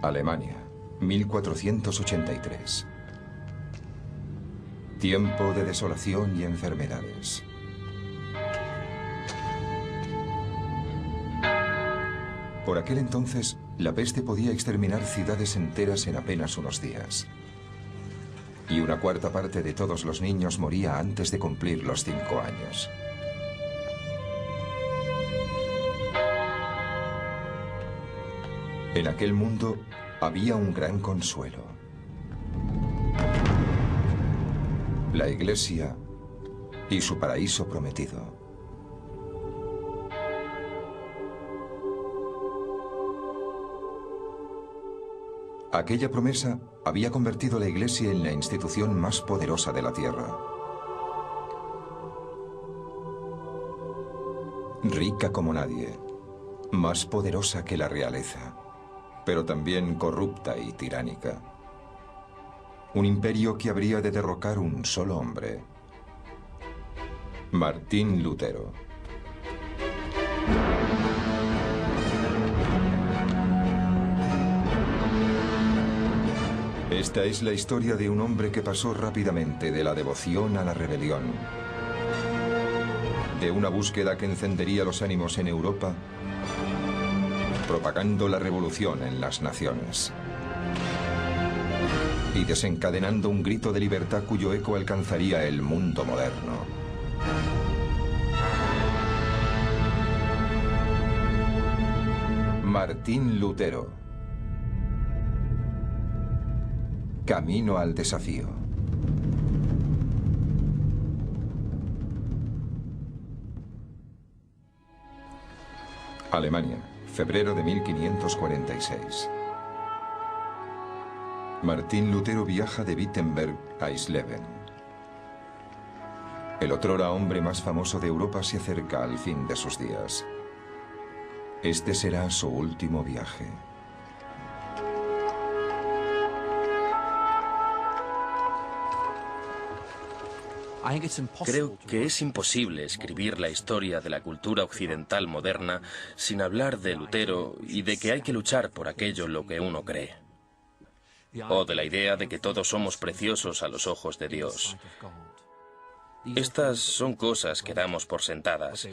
Alemania, 1483. Tiempo de desolación y enfermedades. Por aquel entonces, la peste podía exterminar ciudades enteras en apenas unos días. Y una cuarta parte de todos los niños moría antes de cumplir los 5 años. En aquel mundo había un gran consuelo. La Iglesia y su paraíso prometido. Aquella promesa había convertido a la Iglesia en la institución más poderosa de la tierra. Rica como nadie, más poderosa que la realeza, pero también corrupta y tiránica. Un imperio que habría de derrocar un solo hombre: Martín Lutero. Esta es la historia de un hombre que pasó rápidamente de la devoción a la rebelión, de una búsqueda que encendería los ánimos en Europa, propagando la revolución en las naciones, y desencadenando un grito de libertad cuyo eco alcanzaría el mundo moderno. Martín Lutero. Camino al desafío. Alemania, febrero de 1546. Martín Lutero viaja de Wittenberg a Eisleben. El otrora hombre más famoso de Europa se acerca al fin de sus días. Este será su último viaje. Creo que es imposible escribir la historia de la cultura occidental moderna sin hablar de Lutero y de que hay que luchar por aquello en lo que uno cree. O de la idea de que todos somos preciosos a los ojos de Dios. Estas son cosas que damos por sentadas,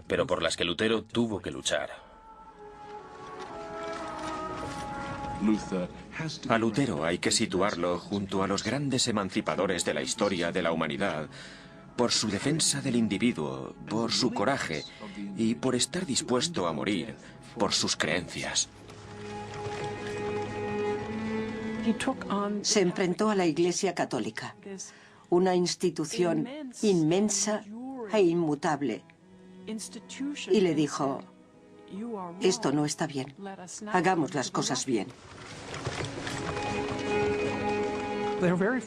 pero por las que Lutero tuvo que luchar. A Lutero hay que situarlo junto a los grandes emancipadores de la historia de la humanidad, por su defensa del individuo, por su coraje y por estar dispuesto a morir por sus creencias. Se enfrentó a la Iglesia Católica, una institución inmensa e inmutable, y le dijo: esto no está bien, hagamos las cosas bien.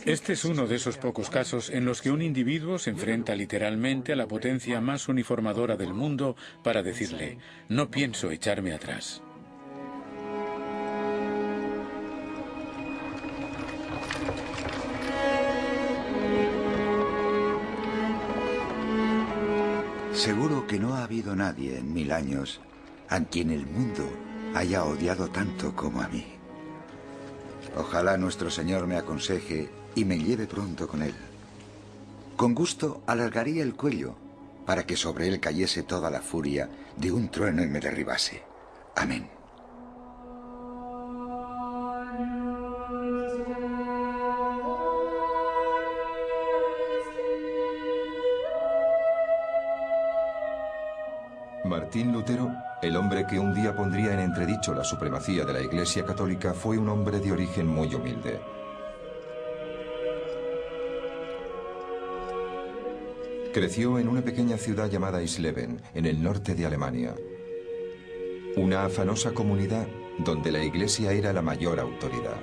Este es uno de esos pocos casos en los que un individuo se enfrenta literalmente a la potencia más uniformadora del mundo para decirle: no pienso echarme atrás. Seguro que no ha habido nadie en 1000 años a quien el mundo haya odiado tanto como a mí. Ojalá nuestro Señor me aconseje y me lleve pronto con él. Con gusto alargaría el cuello para que sobre él cayese toda la furia de un trueno y me derribase. Amén. Martín Lutero, el hombre que un día pondría en entredicho la supremacía de la Iglesia Católica, fue un hombre de origen muy humilde. Creció en una pequeña ciudad llamada Eisleben, en el norte de Alemania. Una afanosa comunidad donde la Iglesia era la mayor autoridad.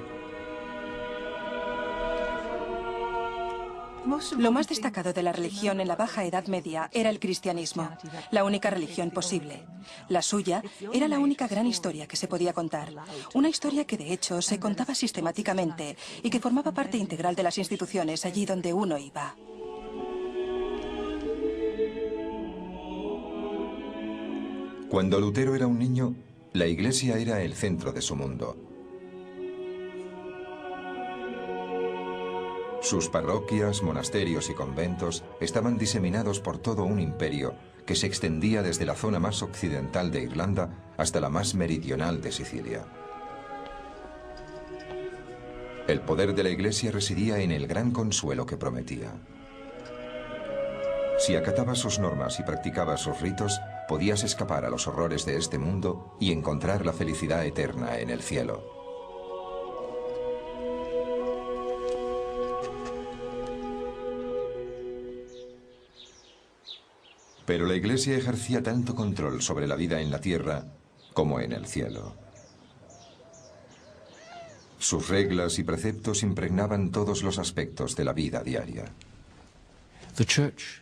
Lo más destacado de la religión en la Baja Edad Media era el cristianismo, la única religión posible. La suya era la única gran historia que se podía contar. Una historia que de hecho se contaba sistemáticamente y que formaba parte integral de las instituciones allí donde uno iba. Cuando Lutero era un niño, la Iglesia era el centro de su mundo. Sus parroquias, monasterios y conventos estaban diseminados por todo un imperio que se extendía desde la zona más occidental de Irlanda hasta la más meridional de Sicilia. El poder de la Iglesia residía en el gran consuelo que prometía. Si acatabas sus normas y practicabas sus ritos, podías escapar a los horrores de este mundo y encontrar la felicidad eterna en el cielo. Pero la Iglesia ejercía tanto control sobre la vida en la tierra como en el cielo. Sus reglas y preceptos impregnaban todos los aspectos de la vida diaria.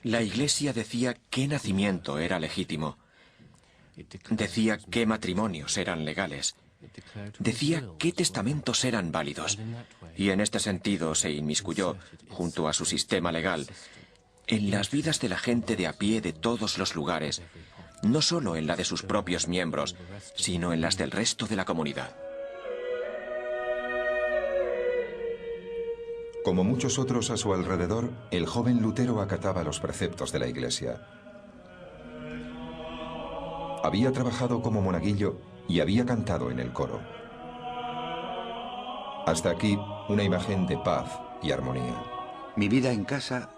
La Iglesia decía qué nacimiento era legítimo. Decía qué matrimonios eran legales. Decía qué testamentos eran válidos. Y en este sentido se inmiscuyó, junto a su sistema legal, en las vidas de la gente de a pie de todos los lugares, no solo en la de sus propios miembros, sino en las del resto de la comunidad. Como muchos otros a su alrededor, el joven Lutero acataba los preceptos de la Iglesia. Había trabajado como monaguillo y había cantado en el coro. Hasta aquí, una imagen de paz y armonía. Mi vida en casa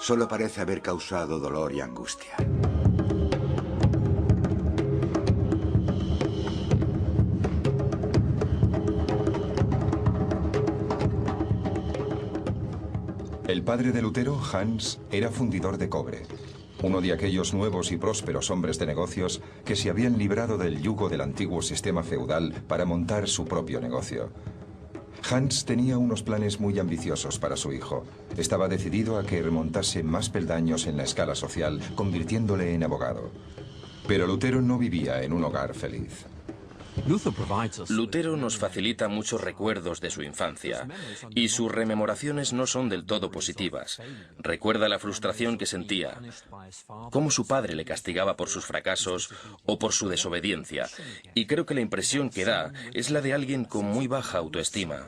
solo parece haber causado dolor y angustia. El padre de Lutero, Hans, era fundidor de cobre, uno de aquellos nuevos y prósperos hombres de negocios que se habían librado del yugo del antiguo sistema feudal para montar su propio negocio. Hans tenía unos planes muy ambiciosos para su hijo. Estaba decidido a que remontase más peldaños en la escala social, convirtiéndole en abogado. Pero Lutero no vivía en un hogar feliz. Lutero nos facilita muchos recuerdos de su infancia, y sus rememoraciones no son del todo positivas. Recuerda la frustración que sentía, cómo su padre le castigaba por sus fracasos o por su desobediencia, y creo que la impresión que da es la de alguien con muy baja autoestima.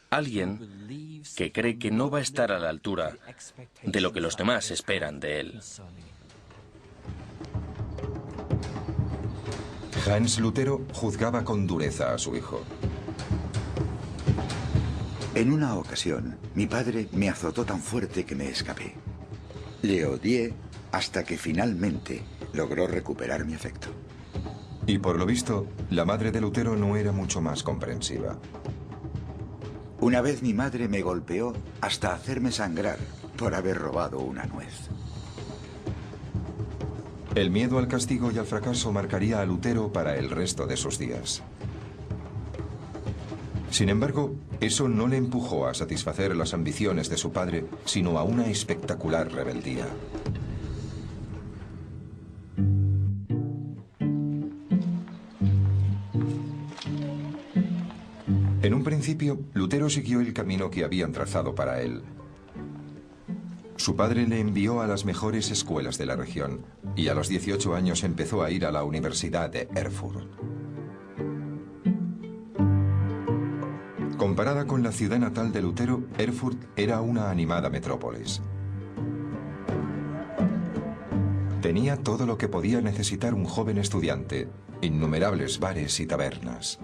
Alguien que cree que no va a estar a la altura de lo que los demás esperan de él. Hans Lutero juzgaba con dureza a su hijo. En una ocasión, mi padre me azotó tan fuerte que me escapé. Le odié hasta que finalmente logró recuperar mi afecto. Y por lo visto, la madre de Lutero no era mucho más comprensiva. Una vez mi madre me golpeó hasta hacerme sangrar por haber robado una nuez. El miedo al castigo y al fracaso marcaría a Lutero para el resto de sus días. Sin embargo, eso no le empujó a satisfacer las ambiciones de su padre, sino a una espectacular rebeldía. En un principio, Lutero siguió el camino que habían trazado para él. Su padre le envió a las mejores escuelas de la región y a los 18 años empezó a ir a la Universidad de Erfurt. Comparada con la ciudad natal de Lutero, Erfurt era una animada metrópolis. Tenía todo lo que podía necesitar un joven estudiante, innumerables bares y tabernas.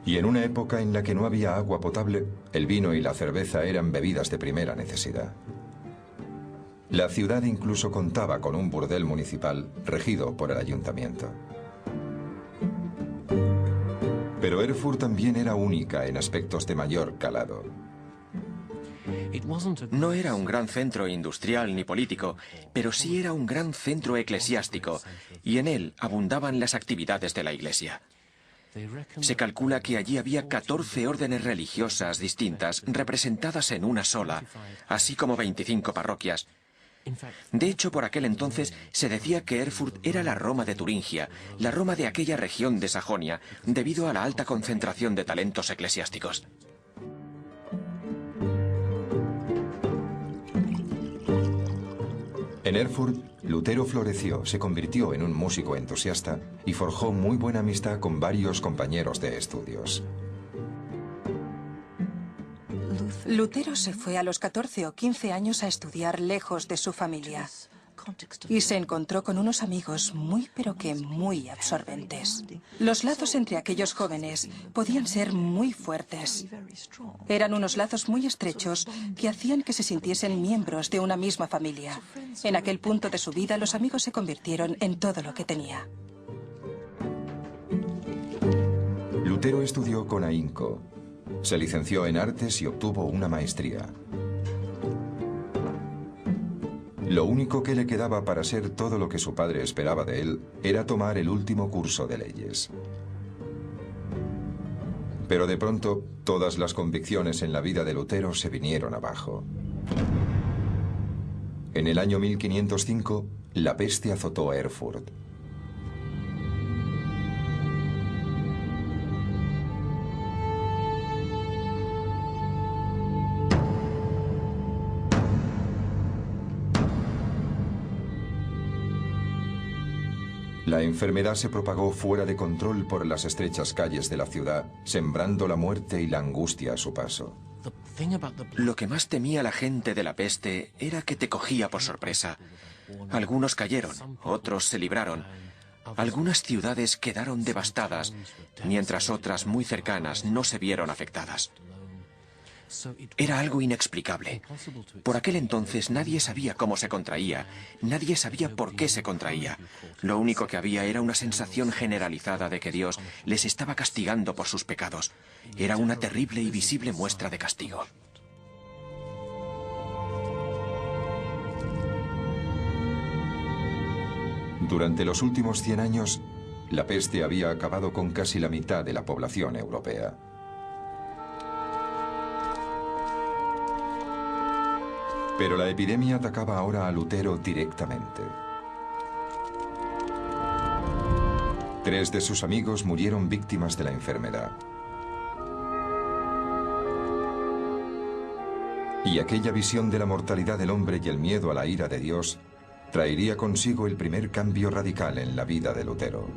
Y en una época en la que no había agua potable, el vino y la cerveza eran bebidas de primera necesidad. La ciudad incluso contaba con un burdel municipal regido por el ayuntamiento. Pero Erfurt también era única en aspectos de mayor calado. No era un gran centro industrial ni político, pero sí era un gran centro eclesiástico, y en él abundaban las actividades de la Iglesia. Se calcula que allí había 14 órdenes religiosas distintas representadas en una sola, así como 25 parroquias. De hecho, por aquel entonces se decía que Erfurt era la Roma de Turingia, la Roma de aquella región de Sajonia, debido a la alta concentración de talentos eclesiásticos. En Erfurt, Lutero floreció, se convirtió en un músico entusiasta y forjó muy buena amistad con varios compañeros de estudios. Lutero se fue a los 14 o 15 años a estudiar lejos de su familia y se encontró con unos amigos muy pero que muy absorbentes. Los lazos entre aquellos jóvenes podían ser muy fuertes. Eran unos lazos muy estrechos que hacían que se sintiesen miembros de una misma familia. En aquel punto de su vida, los amigos se convirtieron en todo lo que tenía. Lutero estudió con ahínco. Se licenció en artes y obtuvo una maestría. Lo único que le quedaba para ser todo lo que su padre esperaba de él era tomar el último curso de leyes. Pero de pronto, todas las convicciones en la vida de Lutero se vinieron abajo. En el año 1505, la peste azotó a Erfurt. La enfermedad se propagó fuera de control por las estrechas calles de la ciudad, sembrando la muerte y la angustia a su paso. Lo que más temía la gente de la peste era que te cogía por sorpresa. Algunos cayeron, otros se libraron. Algunas ciudades quedaron devastadas, mientras otras muy cercanas no se vieron afectadas. Era algo inexplicable. Por aquel entonces nadie sabía cómo se contraía, nadie sabía por qué se contraía. Lo único que había era una sensación generalizada de que Dios les estaba castigando por sus pecados. Era una terrible y visible muestra de castigo. Durante los últimos 100 años, la peste había acabado con casi la mitad de la población europea. Pero la epidemia atacaba ahora a Lutero directamente. 3 de sus amigos murieron víctimas de la enfermedad. Y aquella visión de la mortalidad del hombre y el miedo a la ira de Dios traería consigo el primer cambio radical en la vida de Lutero.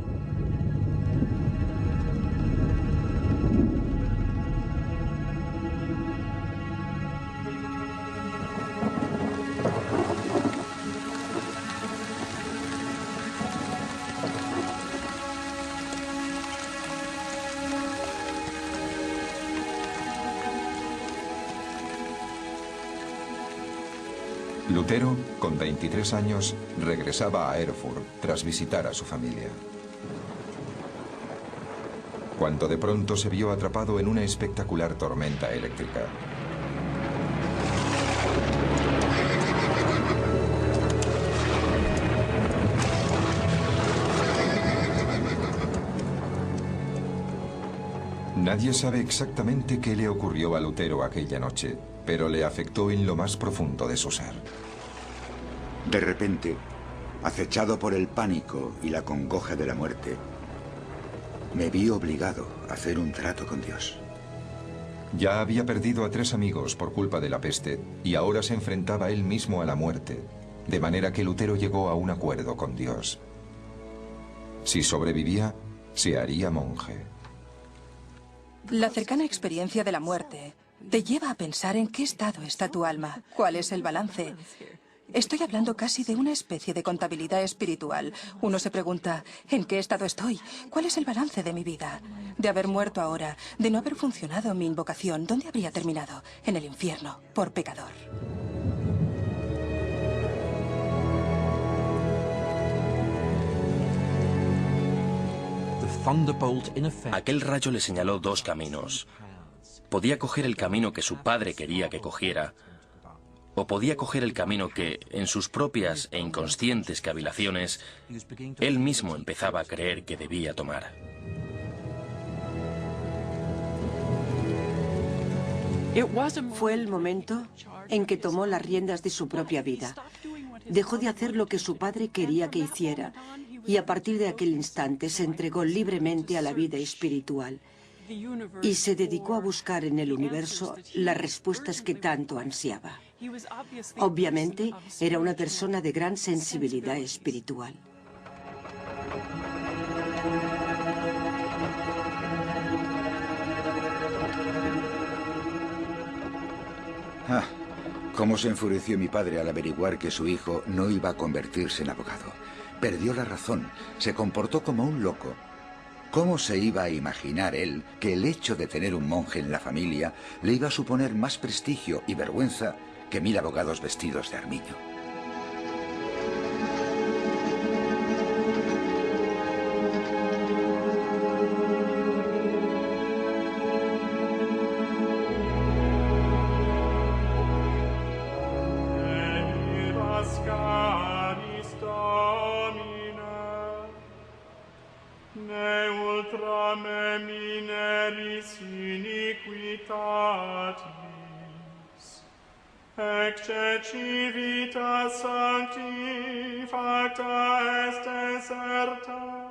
Lutero, con 23 años, regresaba a Erfurt tras visitar a su familia. Cuando de pronto se vio atrapado en una espectacular tormenta eléctrica. Nadie sabe exactamente qué le ocurrió a Lutero aquella noche, pero le afectó en lo más profundo de su ser. De repente, acechado por el pánico y la congoja de la muerte, me vi obligado a hacer un trato con Dios. Ya había perdido a 3 amigos por culpa de la peste y ahora se enfrentaba él mismo a la muerte, de manera que Lutero llegó a un acuerdo con Dios. Si sobrevivía, se haría monje. La cercana experiencia de la muerte te lleva a pensar en qué estado está tu alma, cuál es el balance. Estoy hablando casi de una especie de contabilidad espiritual. Uno se pregunta, ¿en qué estado estoy? ¿Cuál es el balance de mi vida? De haber muerto ahora, de no haber funcionado mi invocación, ¿dónde habría terminado? En el infierno, por pecador. Aquel rayo le señaló 2 caminos. Podía coger el camino que su padre quería que cogiera, o podía coger el camino que, en sus propias e inconscientes cavilaciones, él mismo empezaba a creer que debía tomar. Fue el momento en que tomó las riendas de su propia vida. Dejó de hacer lo que su padre quería que hiciera y a partir de aquel instante se entregó libremente a la vida espiritual y se dedicó a buscar en el universo las respuestas que tanto ansiaba. Obviamente, era una persona de gran sensibilidad espiritual. Ah, cómo se enfureció mi padre al averiguar que su hijo no iba a convertirse en abogado. Perdió la razón, se comportó como un loco. ¿Cómo se iba a imaginar él que el hecho de tener un monje en la familia le iba a suponer más prestigio y vergüenza que 1000 abogados vestidos de armiño? Ecce civitas sancti facta est deserta,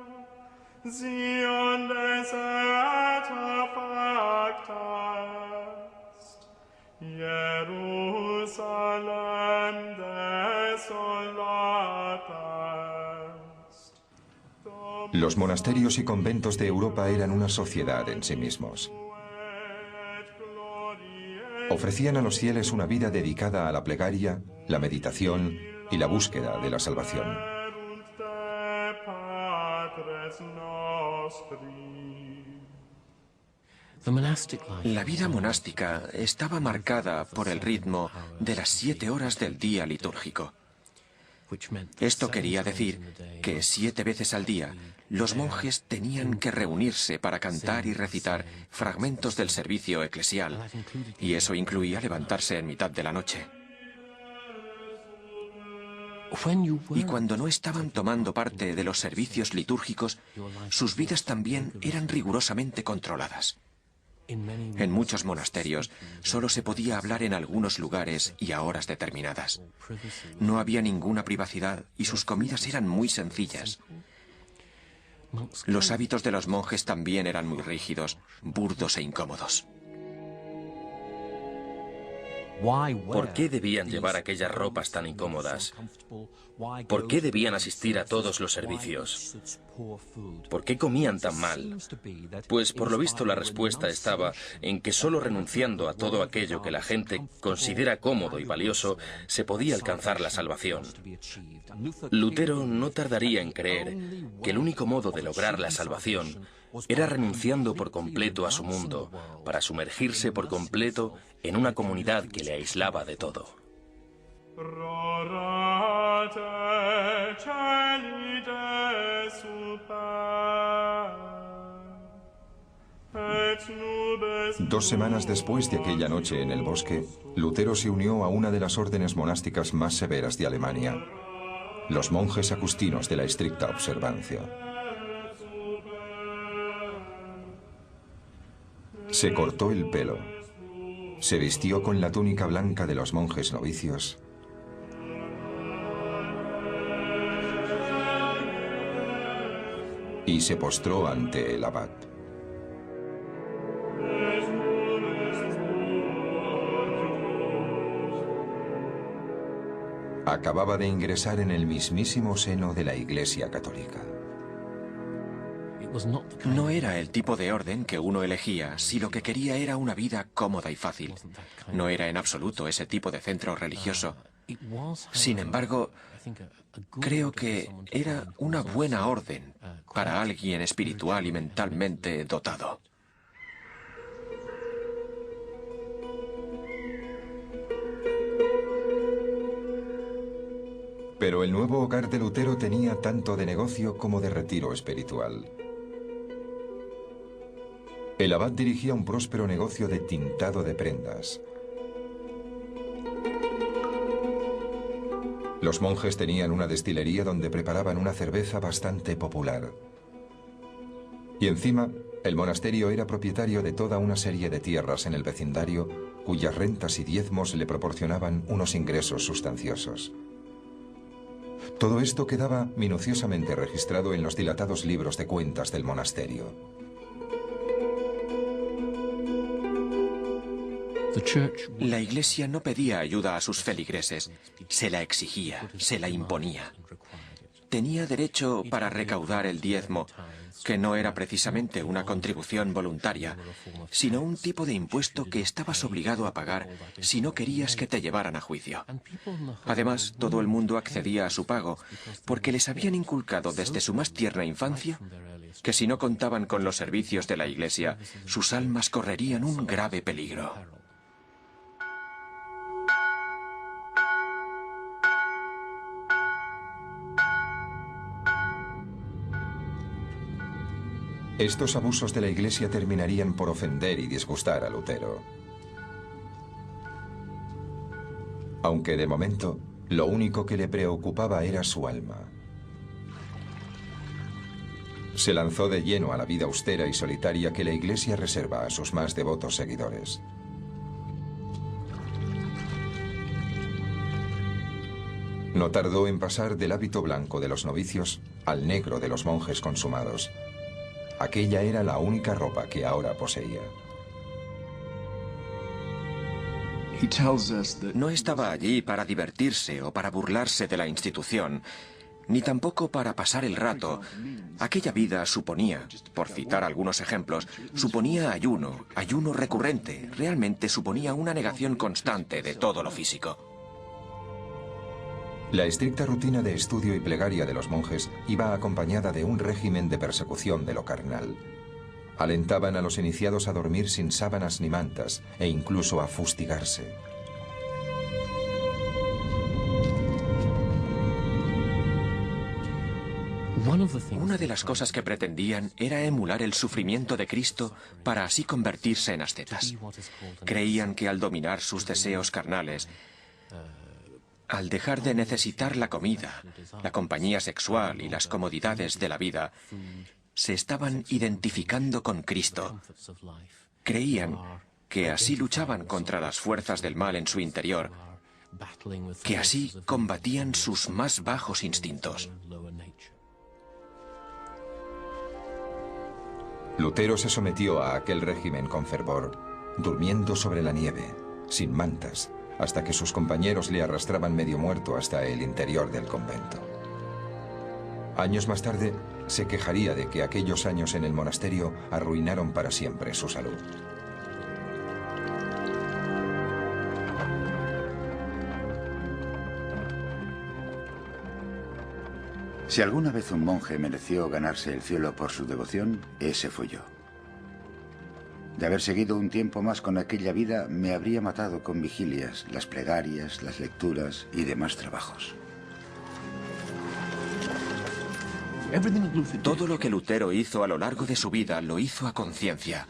Sion deserta facta est, Jerusalem desolata est. Los monasterios y conventos de Europa eran una sociedad en sí mismos. Ofrecían a los fieles una vida dedicada a la plegaria, la meditación y la búsqueda de la salvación. La vida monástica estaba marcada por el ritmo de las 7 horas del día litúrgico. Esto quería decir que 7 veces al día los monjes tenían que reunirse para cantar y recitar fragmentos del servicio eclesial, y eso incluía levantarse en mitad de la noche. Y cuando no estaban tomando parte de los servicios litúrgicos, sus vidas también eran rigurosamente controladas. En muchos monasterios solo se podía hablar en algunos lugares y a horas determinadas. No había ninguna privacidad y sus comidas eran muy sencillas. Los hábitos de los monjes también eran muy rígidos, burdos e incómodos. ¿Por qué debían llevar aquellas ropas tan incómodas? ¿Por qué debían asistir a todos los servicios? ¿Por qué comían tan mal? Pues por lo visto la respuesta estaba en que solo renunciando a todo aquello que la gente considera cómodo y valioso se podía alcanzar la salvación. Lutero no tardaría en creer que el único modo de lograr la salvación era renunciando por completo a su mundo, para sumergirse por completo en una comunidad que le aislaba de todo. Dos semanas después de aquella noche en el bosque, Lutero se unió a una de las órdenes monásticas más severas de Alemania, los monjes agustinos de la estricta observancia. Se cortó el pelo, se vistió con la túnica blanca de los monjes novicios y se postró ante el abad. Acababa de ingresar en el mismísimo seno de la Iglesia Católica. No era el tipo de orden que uno elegía si lo que quería era una vida cómoda y fácil. No era en absoluto ese tipo de centro religioso. Sin embargo, creo que era una buena orden para alguien espiritual y mentalmente dotado. Pero el nuevo hogar de Lutero tenía tanto de negocio como de retiro espiritual. El abad dirigía un próspero negocio de tintado de prendas. Los monjes tenían una destilería donde preparaban una cerveza bastante popular. Y encima, el monasterio era propietario de toda una serie de tierras en el vecindario, cuyas rentas y diezmos le proporcionaban unos ingresos sustanciosos. Todo esto quedaba minuciosamente registrado en los dilatados libros de cuentas del monasterio. La Iglesia no pedía ayuda a sus feligreses, se la exigía, se la imponía. Tenía derecho para recaudar el diezmo que no era precisamente una contribución voluntaria, sino un tipo de impuesto que estabas obligado a pagar si no querías que te llevaran a juicio. Además, todo el mundo accedía a su pago, porque les habían inculcado desde su más tierna infancia que si no contaban con los servicios de la Iglesia, sus almas correrían un grave peligro. Estos abusos de la Iglesia terminarían por ofender y disgustar a Lutero. Aunque de momento, lo único que le preocupaba era su alma. Se lanzó de lleno a la vida austera y solitaria que la Iglesia reserva a sus más devotos seguidores. No tardó en pasar del hábito blanco de los novicios al negro de los monjes consumados. Aquella era la única ropa que ahora poseía. No estaba allí para divertirse o para burlarse de la institución, ni tampoco para pasar el rato. Aquella vida suponía, por citar algunos ejemplos, suponía ayuno recurrente, realmente suponía una negación constante de todo lo físico. La estricta rutina de estudio y plegaria de los monjes iba acompañada de un régimen de persecución de lo carnal. Alentaban a los iniciados a dormir sin sábanas ni mantas e incluso a fustigarse. Una de las cosas que pretendían era emular el sufrimiento de Cristo para así convertirse en ascetas. Creían que al dominar sus deseos carnales, al dejar de necesitar la comida, la compañía sexual y las comodidades de la vida, se estaban identificando con Cristo. Creían que así luchaban contra las fuerzas del mal en su interior, que así combatían sus más bajos instintos. Lutero se sometió a aquel régimen con fervor, durmiendo sobre la nieve, sin mantas, hasta que sus compañeros le arrastraban medio muerto hasta el interior del convento. Años más tarde, se quejaría de que aquellos años en el monasterio arruinaron para siempre su salud. Si alguna vez un monje mereció ganarse el cielo por su devoción, ese fui yo. De haber seguido un tiempo más con aquella vida, me habría matado con vigilias, las plegarias, las lecturas y demás trabajos. Todo lo que Lutero hizo a lo largo de su vida lo hizo a conciencia.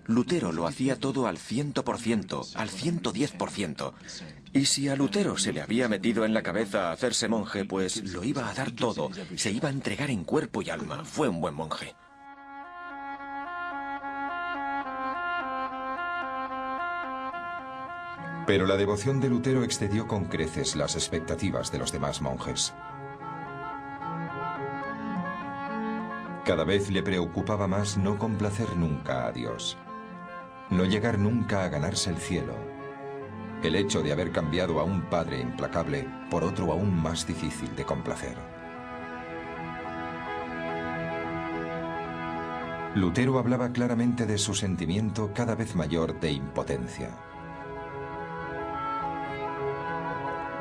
Lutero lo hacía todo al 100%, al 110%. Y si a Lutero se le había metido en la cabeza hacerse monje, pues lo iba a dar todo, se iba a entregar en cuerpo y alma. Fue un buen monje. Pero la devoción de Lutero excedió con creces las expectativas de los demás monjes. Cada vez le preocupaba más no complacer nunca a Dios, no llegar nunca a ganarse el cielo. El hecho de haber cambiado a un padre implacable por otro aún más difícil de complacer. Lutero hablaba claramente de su sentimiento cada vez mayor de impotencia.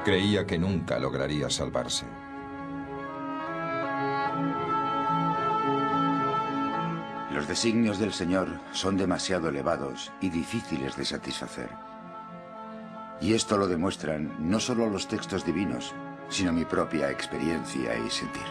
Creía que nunca lograría salvarse. Los designios del Señor son demasiado elevados y difíciles de satisfacer. Y esto lo demuestran no solo los textos divinos, sino mi propia experiencia y sentir.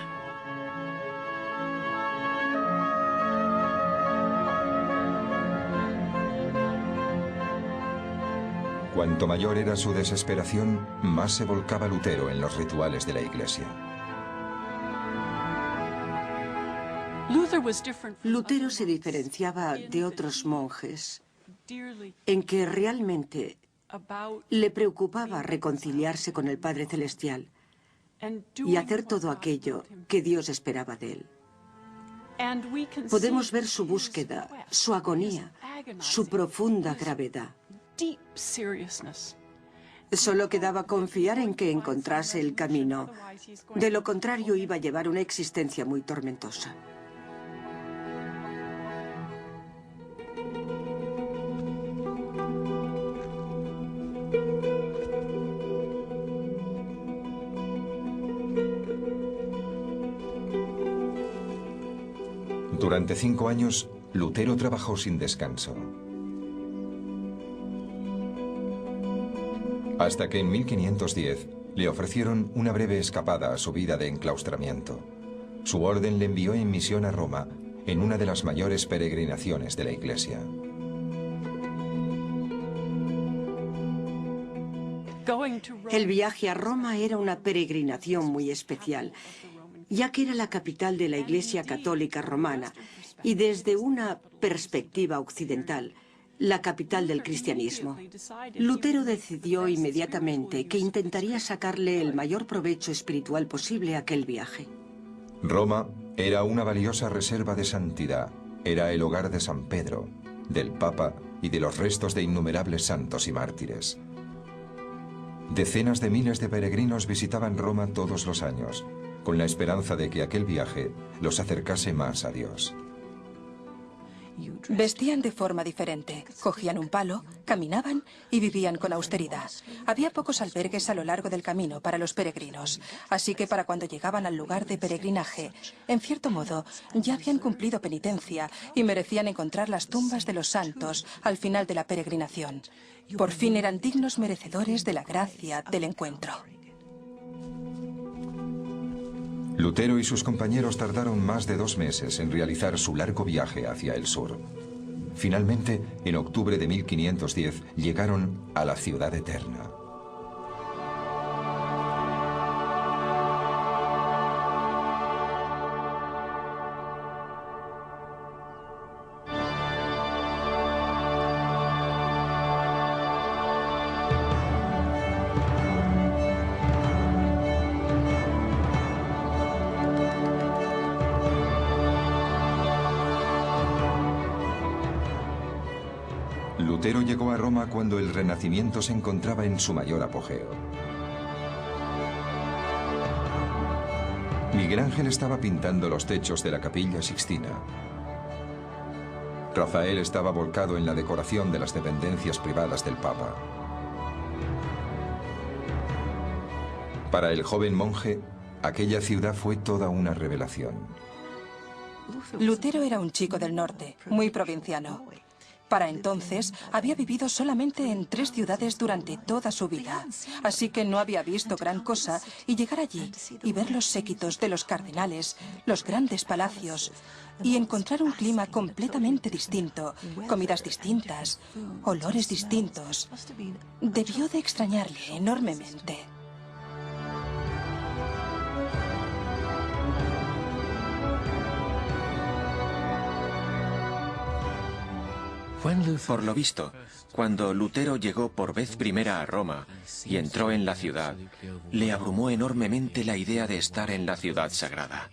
Cuanto mayor era su desesperación, más se volcaba Lutero en los rituales de la Iglesia. Lutero se diferenciaba de otros monjes en que realmente le preocupaba reconciliarse con el Padre Celestial y hacer todo aquello que Dios esperaba de él. Podemos ver su búsqueda, su agonía, su profunda gravedad. Solo quedaba confiar en que encontrase el camino. De lo contrario, iba a llevar una existencia muy tormentosa. Durante 5 años, Lutero trabajó sin descanso. Hasta que en 1510 le ofrecieron una breve escapada a su vida de enclaustramiento. Su orden le envió en misión a Roma en una de las mayores peregrinaciones de la Iglesia. El viaje a Roma era una peregrinación muy especial, ya que era la capital de la Iglesia Católica Romana y desde una perspectiva occidental, la capital del cristianismo. Lutero decidió inmediatamente que intentaría sacarle el mayor provecho espiritual posible a aquel viaje. Roma era una valiosa reserva de santidad. Era el hogar de San Pedro, del Papa y de los restos de innumerables santos y mártires. Decenas de miles de peregrinos visitaban Roma todos los años, con la esperanza de que aquel viaje los acercase más a Dios. Vestían de forma diferente, cogían un palo, caminaban y vivían con austeridad. Había pocos albergues a lo largo del camino para los peregrinos, así que para cuando llegaban al lugar de peregrinaje, en cierto modo, ya habían cumplido penitencia y merecían encontrar las tumbas de los santos al final de la peregrinación. Por fin eran dignos merecedores de la gracia del encuentro. Lutero y sus compañeros tardaron más de 2 meses en realizar su largo viaje hacia el sur. Finalmente, en octubre de 1510, llegaron a la ciudad eterna. Lutero llegó a Roma cuando el Renacimiento se encontraba en su mayor apogeo. Miguel Ángel estaba pintando los techos de la Capilla Sixtina. Rafael estaba volcado en la decoración de las dependencias privadas del Papa. Para el joven monje, aquella ciudad fue toda una revelación. Lutero era un chico del norte, muy provinciano. Para entonces, había vivido solamente en 3 ciudades durante toda su vida, así que no había visto gran cosa, y llegar allí y ver los séquitos de los cardenales, los grandes palacios, y encontrar un clima completamente distinto, comidas distintas, olores distintos, debió de extrañarle enormemente. Por lo visto, cuando Lutero llegó por vez primera a Roma y entró en la ciudad, le abrumó enormemente la idea de estar en la ciudad sagrada.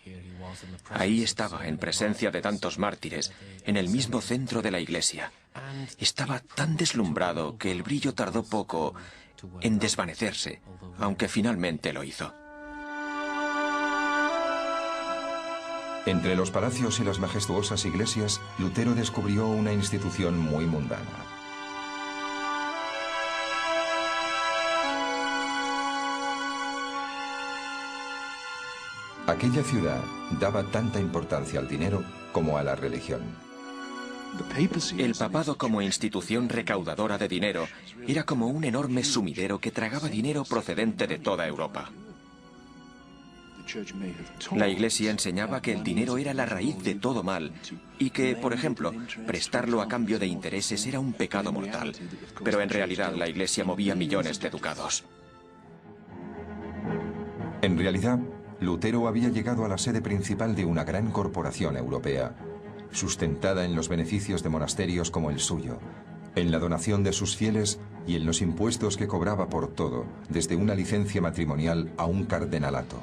Ahí estaba, en presencia de tantos mártires, en el mismo centro de la iglesia. Estaba tan deslumbrado que el brillo tardó poco en desvanecerse, aunque finalmente lo hizo. Entre los palacios y las majestuosas iglesias, Lutero descubrió una institución muy mundana. Aquella ciudad daba tanta importancia al dinero como a la religión. El papado como institución recaudadora de dinero era como un enorme sumidero que tragaba dinero procedente de toda Europa. La Iglesia enseñaba que el dinero era la raíz de todo mal y que, por ejemplo, prestarlo a cambio de intereses era un pecado mortal. Pero en realidad la Iglesia movía millones de ducados. En realidad, Lutero había llegado a la sede principal de una gran corporación europea, sustentada en los beneficios de monasterios como el suyo, en la donación de sus fieles y en los impuestos que cobraba por todo, desde una licencia matrimonial a un cardenalato.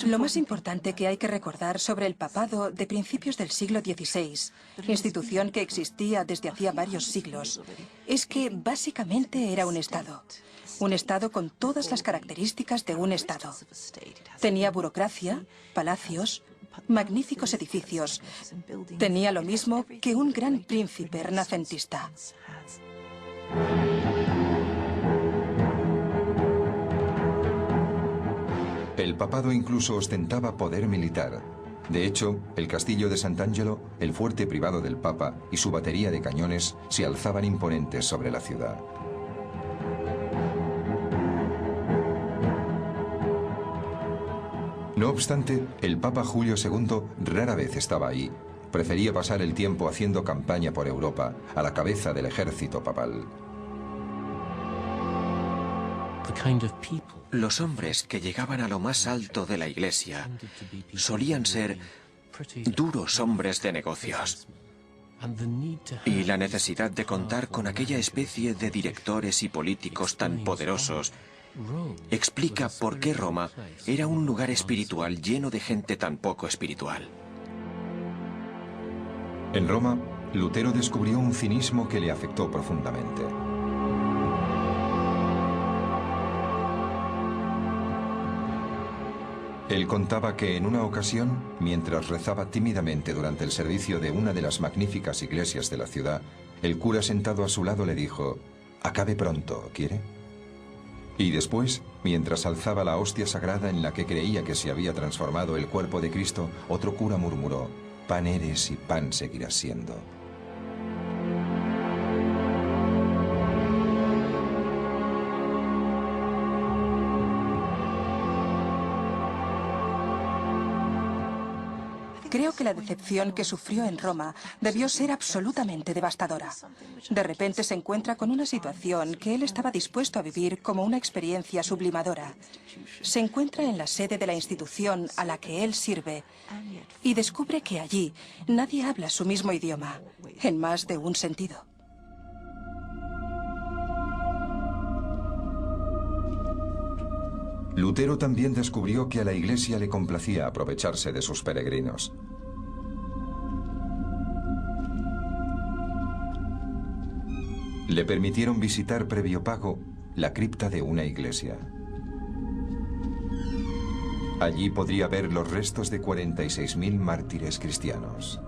Lo más importante que hay que recordar sobre el papado de principios del siglo XVI, institución que existía desde hacía varios siglos, es que básicamente era un Estado. Un Estado con todas las características de un Estado. Tenía burocracia, palacios, magníficos edificios. Tenía lo mismo que un gran príncipe renacentista. El El papado incluso ostentaba poder militar. De hecho, el castillo de Sant'Angelo, el fuerte privado del Papa y su batería de cañones se alzaban imponentes sobre la ciudad. No obstante, el Papa Julio II rara vez estaba ahí. Prefería pasar el tiempo haciendo campaña por Europa, a la cabeza del ejército papal. Los hombres que llegaban a lo más alto de la Iglesia solían ser duros hombres de negocios. Y la necesidad de contar con aquella especie de directores y políticos tan poderosos explica por qué Roma era un lugar espiritual lleno de gente tan poco espiritual. En Roma, Lutero descubrió un cinismo que le afectó profundamente. Él contaba que en una ocasión, mientras rezaba tímidamente durante el servicio de una de las magníficas iglesias de la ciudad, el cura sentado a su lado le dijo: «Acabe pronto, ¿quiere?». Y después, mientras alzaba la hostia sagrada en la que creía que se había transformado el cuerpo de Cristo, otro cura murmuró: «Pan eres y pan seguirás siendo». Creo que la decepción que sufrió en Roma debió ser absolutamente devastadora. De repente se encuentra con una situación que él estaba dispuesto a vivir como una experiencia sublimadora. Se encuentra en la sede de la institución a la que él sirve y descubre que allí nadie habla su mismo idioma, en más de un sentido. Lutero también descubrió que a la Iglesia le complacía aprovecharse de sus peregrinos. Le permitieron visitar previo pago la cripta de una iglesia. Allí podría ver los restos de 46.000 mártires cristianos.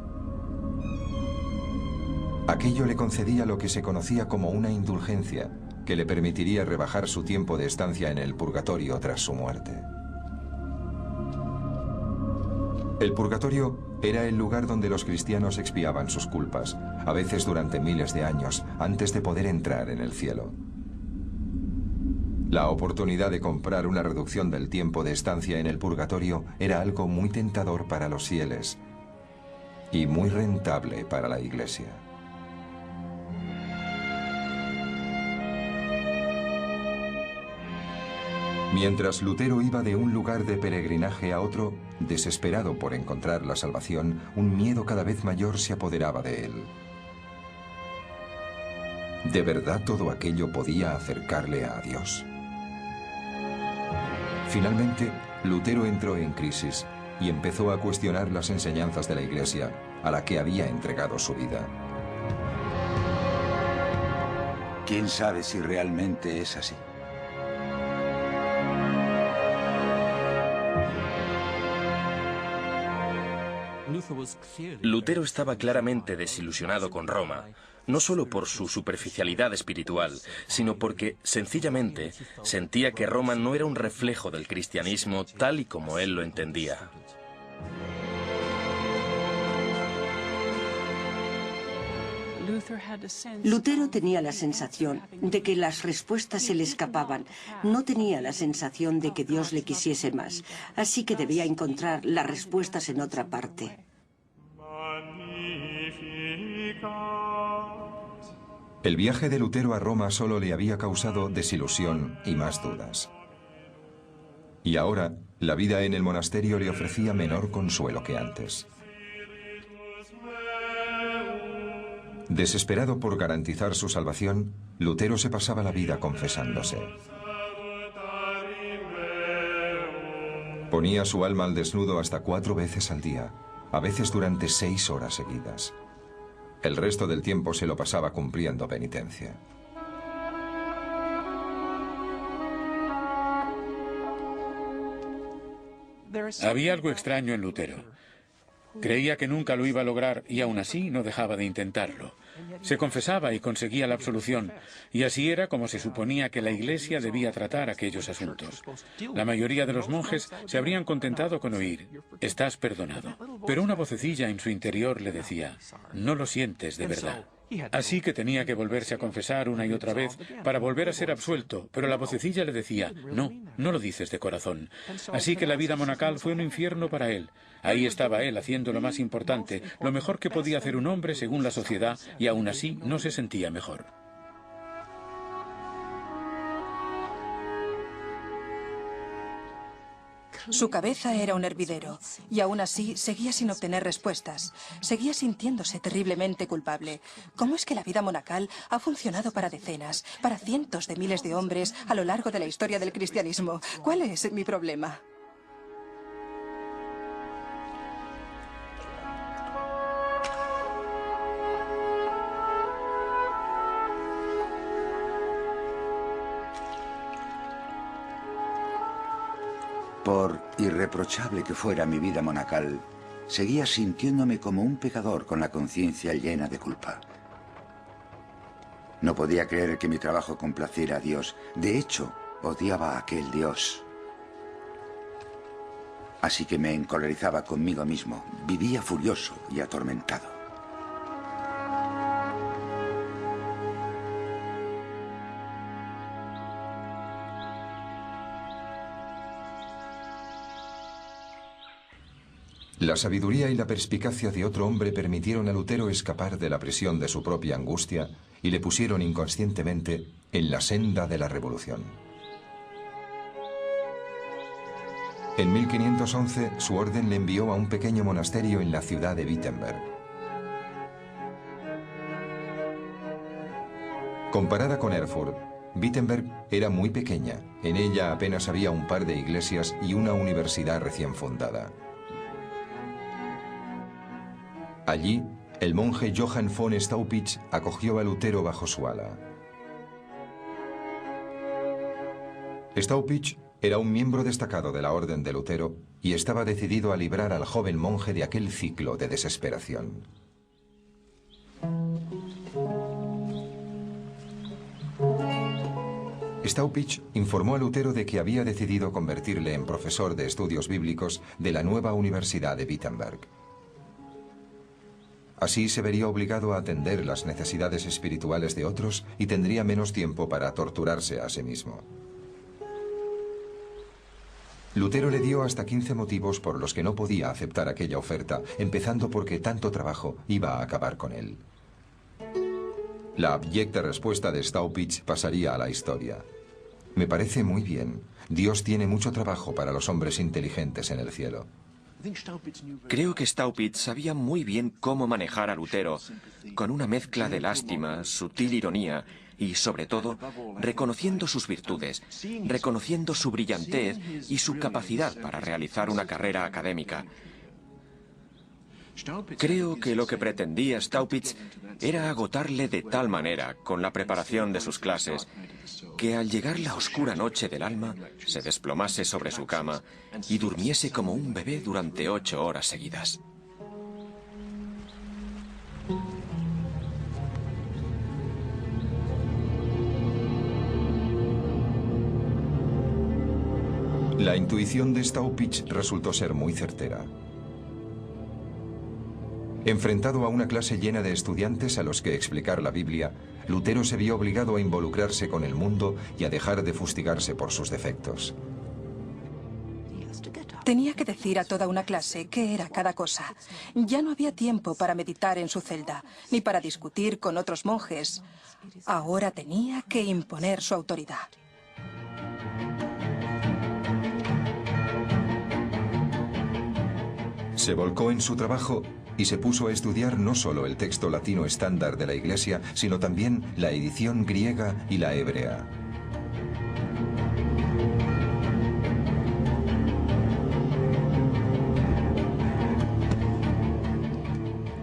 Aquello le concedía lo que se conocía como una indulgencia, que le permitiría rebajar su tiempo de estancia en el purgatorio tras su muerte. El purgatorio era el lugar donde los cristianos expiaban sus culpas, a veces durante miles de años, antes de poder entrar en el cielo. La oportunidad de comprar una reducción del tiempo de estancia en el purgatorio era algo muy tentador para los fieles y muy rentable para la Iglesia. Mientras Lutero iba de un lugar de peregrinaje a otro, desesperado por encontrar la salvación, un miedo cada vez mayor se apoderaba de él. ¿De verdad todo aquello podía acercarle a Dios? Finalmente, Lutero entró en crisis y empezó a cuestionar las enseñanzas de la Iglesia, a la que había entregado su vida. ¿Quién sabe si realmente es así? Lutero estaba claramente desilusionado con Roma, no solo por su superficialidad espiritual, sino porque, sencillamente, sentía que Roma no era un reflejo del cristianismo tal y como él lo entendía. Lutero tenía la sensación de que las respuestas se le escapaban. No tenía la sensación de que Dios le quisiese más. Así que debía encontrar las respuestas en otra parte. El viaje de Lutero a Roma solo le había causado desilusión y más dudas. Y ahora, la vida en el monasterio le ofrecía menor consuelo que antes. Desesperado por garantizar su salvación, Lutero se pasaba la vida confesándose. Ponía su alma al desnudo hasta 4 veces al día, a veces durante 6 horas seguidas. El resto del tiempo se lo pasaba cumpliendo penitencia. Había algo extraño en Lutero. Creía que nunca lo iba a lograr y aún así no dejaba de intentarlo. Se confesaba y conseguía la absolución, y así era como se suponía que la Iglesia debía tratar aquellos asuntos. La mayoría de los monjes se habrían contentado con oír: «Estás perdonado». Pero una vocecilla en su interior le decía: «No lo sientes de verdad». Así que tenía que volverse a confesar una y otra vez para volver a ser absuelto, pero la vocecilla le decía: «No, no lo dices de corazón». Así que la vida monacal fue un infierno para él. Ahí estaba él haciendo lo más importante, lo mejor que podía hacer un hombre según la sociedad, y aún así no se sentía mejor. Su cabeza era un hervidero, y aún así seguía sin obtener respuestas. Seguía sintiéndose terriblemente culpable. ¿Cómo es que la vida monacal ha funcionado para decenas, para cientos de miles de hombres a lo largo de la historia del cristianismo? ¿Cuál es mi problema? Por irreprochable que fuera mi vida monacal, seguía sintiéndome como un pecador con la conciencia llena de culpa. No podía creer que mi trabajo complaciera a Dios. De hecho, odiaba a aquel Dios. Así que me encolerizaba conmigo mismo. Vivía furioso y atormentado. La sabiduría y la perspicacia de otro hombre permitieron a Lutero escapar de la presión de su propia angustia y le pusieron inconscientemente en la senda de la revolución. En 1511, su orden le envió a un pequeño monasterio en la ciudad de Wittenberg. Comparada con Erfurt, Wittenberg era muy pequeña. En ella apenas había un par de iglesias y una universidad recién fundada. Allí, el monje Johann von Staupitz acogió a Lutero bajo su ala. Staupitz era un miembro destacado de la orden de Lutero y estaba decidido a librar al joven monje de aquel ciclo de desesperación. Staupitz informó a Lutero de que había decidido convertirle en profesor de estudios bíblicos de la nueva Universidad de Wittenberg. Así se vería obligado a atender las necesidades espirituales de otros y tendría menos tiempo para torturarse a sí mismo. Lutero le dio hasta 15 motivos por los que no podía aceptar aquella oferta, empezando porque tanto trabajo iba a acabar con él. La abyecta respuesta de Staupitz pasaría a la historia. Me parece muy bien. Dios tiene mucho trabajo para los hombres inteligentes en el cielo. Creo que Staupitz sabía muy bien cómo manejar a Lutero, con una mezcla de lástima, sutil ironía y, sobre todo, reconociendo sus virtudes, reconociendo su brillantez y su capacidad para realizar una carrera académica. Creo que lo que pretendía Staupitz era agotarle de tal manera con la preparación de sus clases que al llegar la oscura noche del alma se desplomase sobre su cama y durmiese como un bebé durante 8 horas seguidas. La intuición de Staupitz resultó ser muy certera. Enfrentado a una clase llena de estudiantes a los que explicar la Biblia, Lutero se vio obligado a involucrarse con el mundo y a dejar de fustigarse por sus defectos. Tenía que decir a toda una clase qué era cada cosa. Ya no había tiempo para meditar en su celda, ni para discutir con otros monjes. Ahora tenía que imponer su autoridad. Se volcó en su trabajo y se puso a estudiar no solo el texto latino estándar de la Iglesia, sino también la edición griega y la hebrea.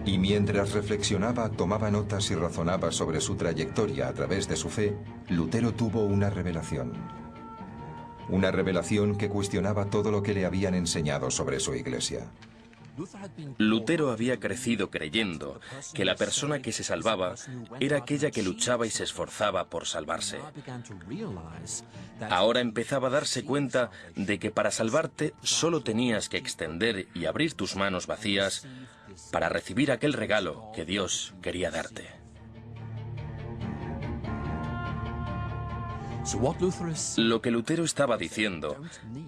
Y mientras reflexionaba, tomaba notas y razonaba sobre su trayectoria a través de su fe, Lutero tuvo una revelación. Una revelación que cuestionaba todo lo que le habían enseñado sobre su Iglesia. Lutero había crecido creyendo que la persona que se salvaba era aquella que luchaba y se esforzaba por salvarse. Ahora empezaba a darse cuenta de que para salvarte solo tenías que extender y abrir tus manos vacías para recibir aquel regalo que Dios quería darte. Lo que Lutero estaba diciendo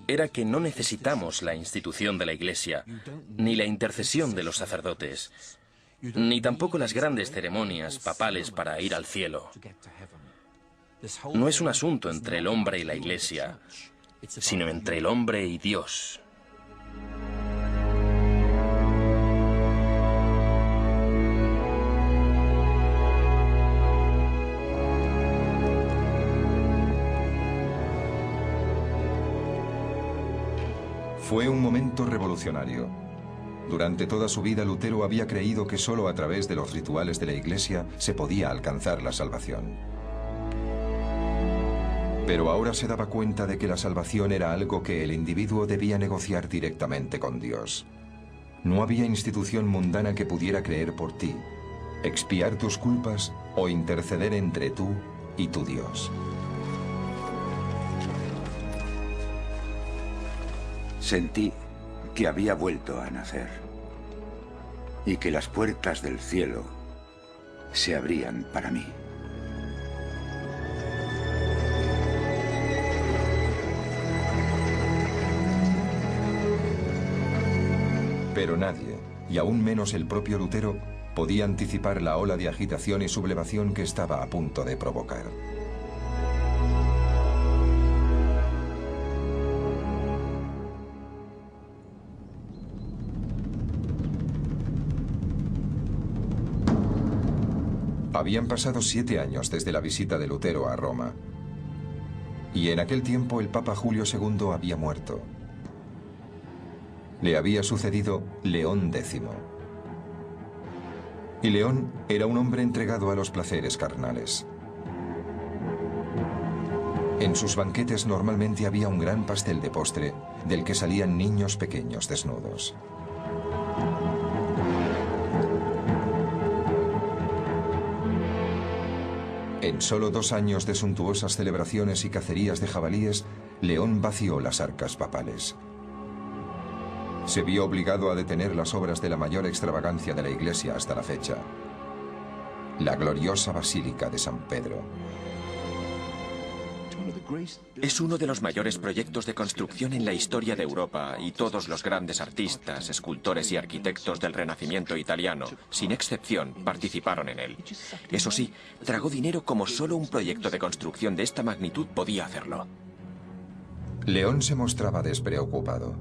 era que no necesitamos la institución de la Iglesia, ni la intercesión de los sacerdotes, ni tampoco las grandes ceremonias papales para ir al cielo. No es un asunto entre el hombre y la Iglesia, sino entre el hombre y Dios. Fue un momento revolucionario. Durante toda su vida, Lutero había creído que solo a través de los rituales de la Iglesia se podía alcanzar la salvación. Pero ahora se daba cuenta de que la salvación era algo que el individuo debía negociar directamente con Dios. No había institución mundana que pudiera creer por ti, expiar tus culpas o interceder entre tú y tu Dios. Sentí que había vuelto a nacer y que las puertas del cielo se abrían para mí. Pero nadie, y aún menos el propio Lutero, podía anticipar la ola de agitación y sublevación que estaba a punto de provocar. Habían pasado 7 años desde la visita de Lutero a Roma. Y en aquel tiempo el Papa Julio II había muerto. Le había sucedido León X. Y León era un hombre entregado a los placeres carnales. En sus banquetes normalmente había un gran pastel de postre del que salían niños pequeños desnudos. En solo 2 años de suntuosas celebraciones y cacerías de jabalíes, León vació las arcas papales. Se vio obligado a detener las obras de la mayor extravagancia de la Iglesia hasta la fecha, la gloriosa Basílica de San Pedro. Es uno de los mayores proyectos de construcción en la historia de Europa y todos los grandes artistas, escultores y arquitectos del Renacimiento italiano, sin excepción, participaron en él. Eso sí, tragó dinero como solo un proyecto de construcción de esta magnitud podía hacerlo. León se mostraba despreocupado.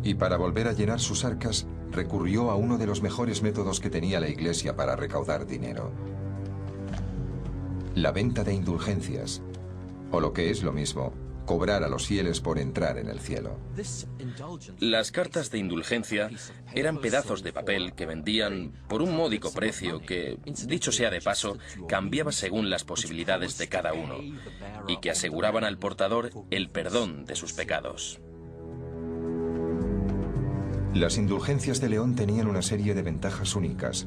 Y para volver a llenar sus arcas, recurrió a uno de los mejores métodos que tenía la Iglesia para recaudar dinero: la venta de indulgencias, o lo que es lo mismo, cobrar a los fieles por entrar en el cielo. Las cartas de indulgencia eran pedazos de papel que vendían por un módico precio que, dicho sea de paso, cambiaba según las posibilidades de cada uno, y que aseguraban al portador el perdón de sus pecados. Las indulgencias de León tenían una serie de ventajas únicas.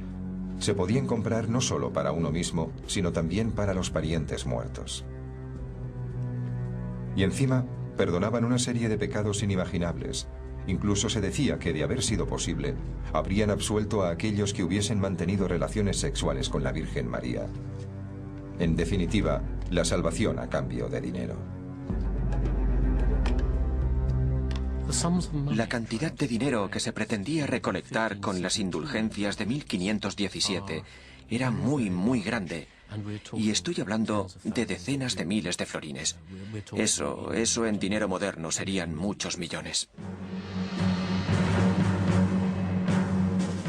Se podían comprar no solo para uno mismo, sino también para los parientes muertos. Y encima, perdonaban una serie de pecados inimaginables. Incluso se decía que, de haber sido posible, habrían absuelto a aquellos que hubiesen mantenido relaciones sexuales con la Virgen María. En definitiva, la salvación a cambio de dinero. La cantidad de dinero que se pretendía recolectar con las indulgencias de 1517 era muy, muy grande. Y estoy hablando de decenas de miles de florines. Eso en dinero moderno serían muchos millones.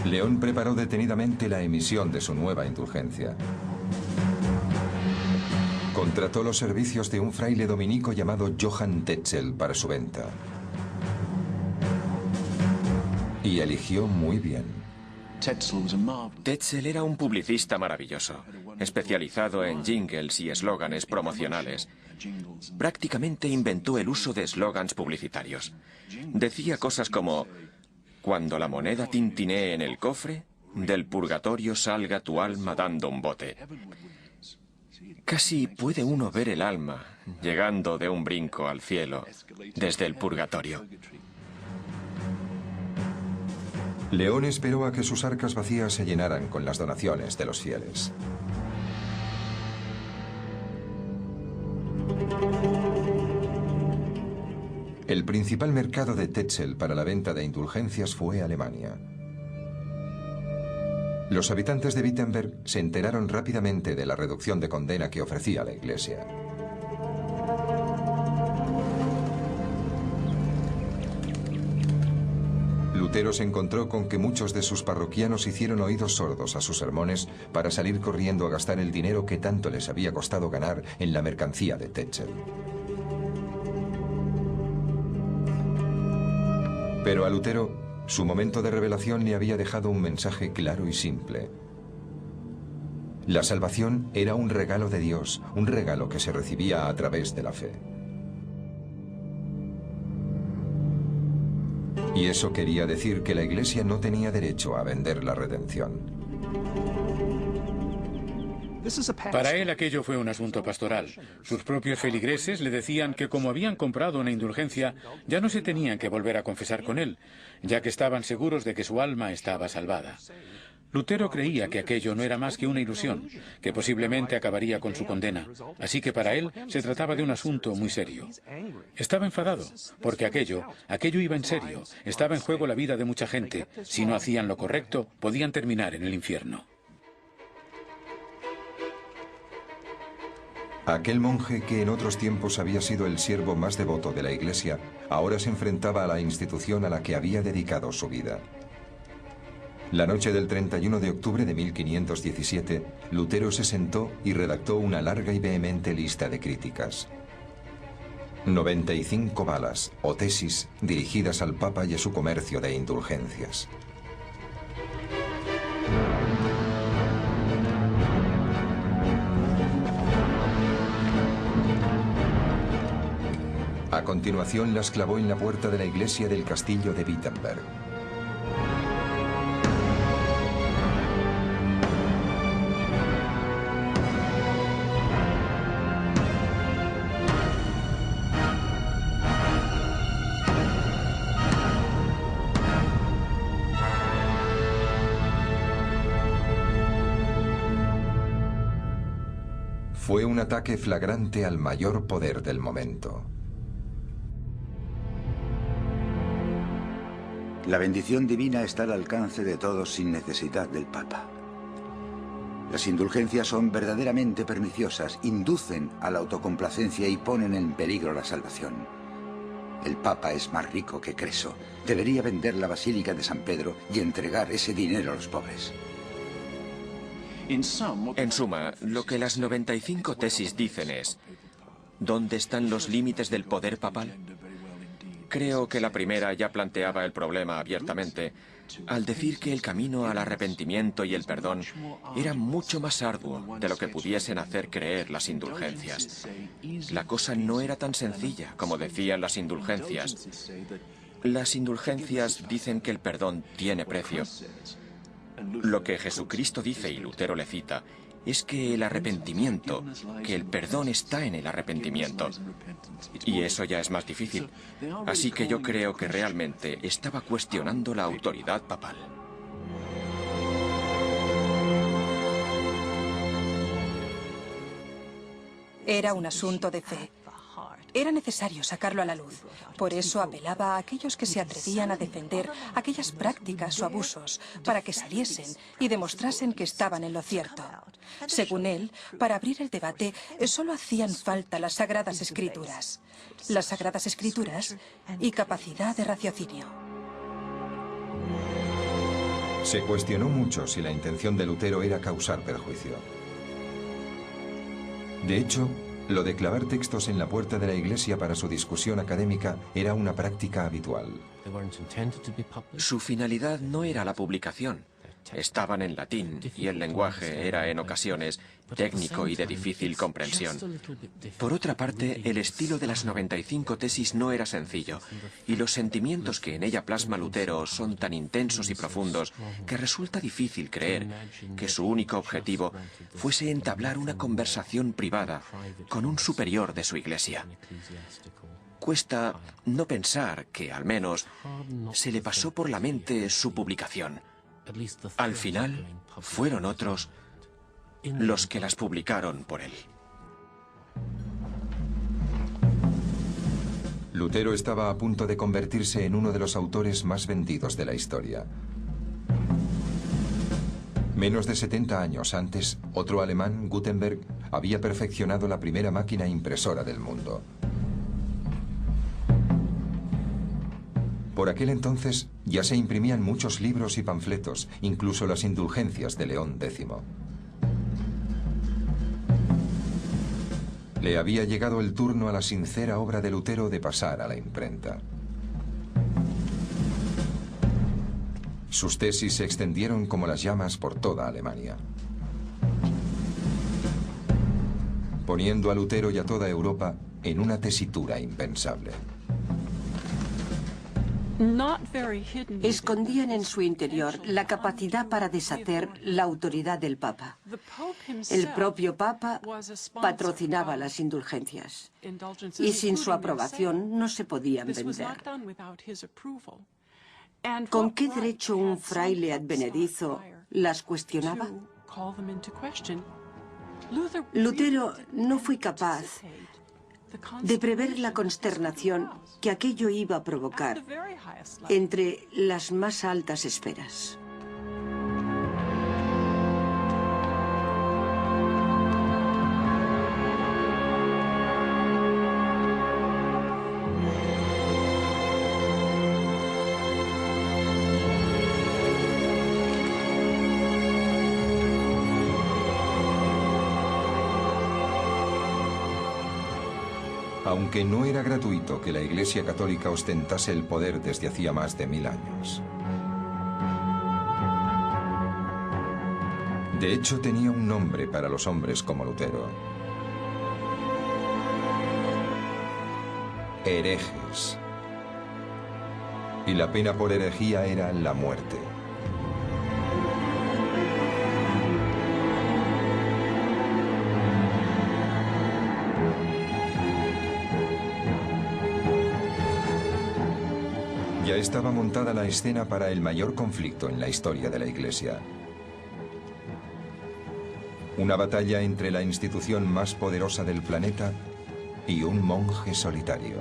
León preparó detenidamente la emisión de su nueva indulgencia. Contrató los servicios de un fraile dominico llamado Johann Tetzel para su venta. Y eligió muy bien. Tetzel era un publicista maravilloso, especializado en jingles y eslóganes promocionales. Prácticamente inventó el uso de eslógans publicitarios. Decía cosas como: Cuando la moneda tintinee en el cofre, del purgatorio salga tu alma dando un bote. Casi puede uno ver el alma llegando de un brinco al cielo desde el purgatorio. León esperó a que sus arcas vacías se llenaran con las donaciones de los fieles. El principal mercado de Tetzel para la venta de indulgencias fue Alemania. Los habitantes de Wittenberg se enteraron rápidamente de la reducción de condena que ofrecía la Iglesia. Lutero se encontró con que muchos de sus parroquianos hicieron oídos sordos a sus sermones para salir corriendo a gastar el dinero que tanto les había costado ganar en la mercancía de Tetzel. Pero a Lutero, su momento de revelación le había dejado un mensaje claro y simple. La salvación era un regalo de Dios, un regalo que se recibía a través de la fe. Y eso quería decir que la Iglesia no tenía derecho a vender la redención. Para él aquello fue un asunto pastoral. Sus propios feligreses le decían que como habían comprado una indulgencia, ya no se tenían que volver a confesar con él, ya que estaban seguros de que su alma estaba salvada. Lutero creía que aquello no era más que una ilusión, que posiblemente acabaría con su condena, así que para él se trataba de un asunto muy serio. Estaba enfadado, porque aquello iba en serio, estaba en juego la vida de mucha gente. Si no hacían lo correcto, podían terminar en el infierno. Aquel monje que en otros tiempos había sido el siervo más devoto de la Iglesia, ahora se enfrentaba a la institución a la que había dedicado su vida. La noche del 31 de octubre de 1517, Lutero se sentó y redactó una larga y vehemente lista de críticas. 95 balas o tesis dirigidas al Papa y a su comercio de indulgencias. A continuación las clavó en la puerta de la iglesia del castillo de Wittenberg. Fue un ataque flagrante al mayor poder del momento. La bendición divina está al alcance de todos sin necesidad del Papa. Las indulgencias son verdaderamente perniciosas, inducen a la autocomplacencia y ponen en peligro la salvación. El Papa es más rico que Creso. Debería vender la Basílica de San Pedro y entregar ese dinero a los pobres. En suma, lo que las 95 tesis dicen es: ¿dónde están los límites del poder papal? Creo que la primera ya planteaba el problema abiertamente, al decir que el camino al arrepentimiento y el perdón era mucho más arduo de lo que pudiesen hacer creer las indulgencias. La cosa no era tan sencilla como decían las indulgencias. Las indulgencias dicen que el perdón tiene precio. Lo que Jesucristo dice, y Lutero le cita, es que el arrepentimiento, que el perdón está en el arrepentimiento. Y eso ya es más difícil. Así que yo creo que realmente estaba cuestionando la autoridad papal. Era un asunto de fe. Era necesario sacarlo a la luz. Por eso apelaba a aquellos que se atrevían a defender aquellas prácticas o abusos para que saliesen y demostrasen que estaban en lo cierto. Según él, para abrir el debate solo hacían falta las Sagradas Escrituras. Las Sagradas Escrituras y capacidad de raciocinio. Se cuestionó mucho si la intención de Lutero era causar perjuicio. De hecho, lo de clavar textos en la puerta de la iglesia para su discusión académica era una práctica habitual. Su finalidad no era la publicación, estaban en latín y el lenguaje era en ocasiones técnico y de difícil comprensión. Por otra parte, el estilo de las 95 tesis no era sencillo y los sentimientos que en ella plasma Lutero son tan intensos y profundos que resulta difícil creer que su único objetivo fuese entablar una conversación privada con un superior de su iglesia. Cuesta no pensar que, al menos, se le pasó por la mente su publicación. Al final, fueron otros los que las publicaron por él. Lutero estaba a punto de convertirse en uno de los autores más vendidos de la historia. Menos de 70 años antes, otro alemán, Gutenberg, había perfeccionado la primera máquina impresora del mundo. Por aquel entonces ya se imprimían muchos libros y panfletos, incluso las indulgencias de León X. Le había llegado el turno a la sincera obra de Lutero de pasar a la imprenta. Sus tesis se extendieron como las llamas por toda Alemania, poniendo a Lutero y a toda Europa en una tesitura impensable. Escondían en su interior la capacidad para deshacer la autoridad del Papa. El propio Papa patrocinaba las indulgencias y sin su aprobación no se podían vender. ¿Con qué derecho un fraile advenedizo las cuestionaba? Lutero no fue capaz de prever la consternación que aquello iba a provocar entre las más altas esferas. Aunque no era gratuito que la Iglesia Católica ostentase el poder desde hacía más de 1000 años. De hecho, tenía un nombre para los hombres como Lutero: herejes. Y la pena por herejía era la muerte. Ya estaba montada la escena para el mayor conflicto en la historia de la Iglesia. Una batalla entre la institución más poderosa del planeta y un monje solitario.